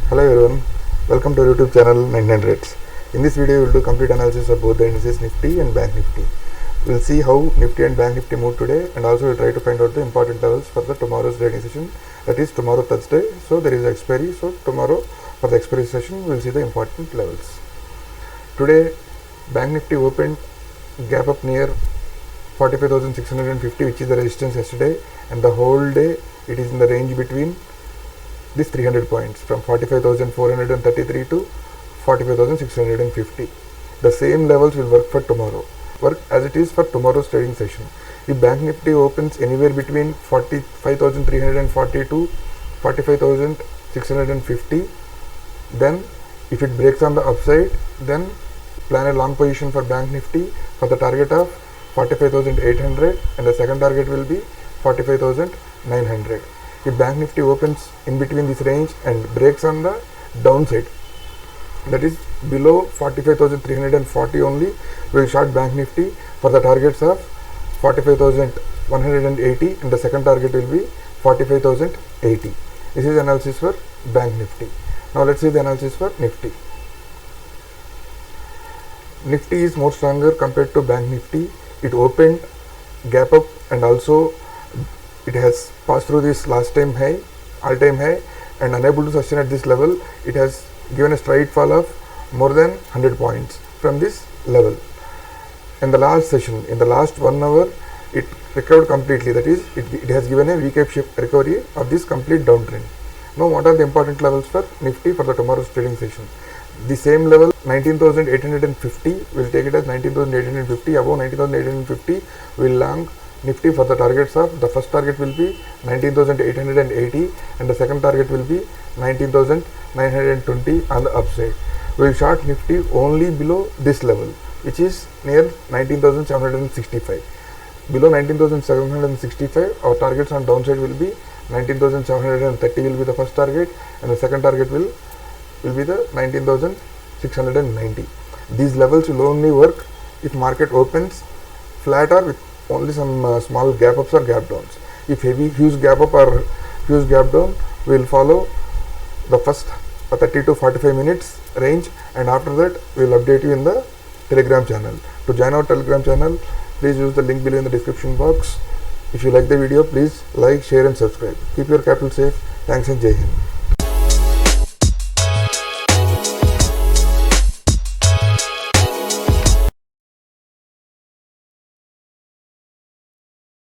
Hello everyone, welcome to our YouTube channel 99rates. In this video, we will do complete analysis of both the indices Nifty and Bank Nifty. We will see how Nifty and Bank Nifty moved today, and also we will try to find out the important levels for the tomorrow's trading session. That is tomorrow Thursday, so there is expiry. So tomorrow for the expiry session, we will see the important levels. Today, Bank Nifty opened gap up near 45,650, which is the resistance yesterday, and the whole day it is in the range between this 300 points from 45,433 to 45,650. The same levels will work for tomorrow. Work as it is for tomorrow's trading session. If Bank Nifty opens anywhere between 45,340 to 45,650, then if it breaks on the upside, then plan a long position for Bank Nifty for the target of 45,800, and the second target will be 45,900. If Bank Nifty opens in between this range and breaks on the downside, that is below 45,340 only, we will short Bank Nifty for the targets of 45,180, and the second target will be 45,080. This is analysis for Bank Nifty. Now let's see the analysis for Nifty. Nifty is more stronger compared to Bank Nifty. It opened gap up, and also it has passed through this last time high, all-time high, and unable to sustain at this level. It has given a straight fall of more than 100 points from this level. In the last session, in the last 1 hour, it recovered completely. That is, it has given a V-shaped shift recovery of this complete downtrend. Now, what are the important levels for Nifty for the tomorrow's trading session? The same level 19,850, we'll take it as 19,850. Above 19,850, we'll long Nifty for the targets of, the first target will be 19,880, and the second target will be 19,920 on the upside. We will short Nifty only below this level, which is near 19,765. Below 19,765, our targets on downside will be 19,730 will be the first target, and the second target will be the 19,690. These levels will only work if market opens flat or with only some small gap ups or gap downs. If huge gap up or huge gap down, we will follow the first 30 to 45 minutes range, and after that we will update you in the Telegram channel. To join our Telegram channel, please use the link below in the description box. If you like the video, please like, share and subscribe. Keep your capital safe. Thanks and Jai Hind.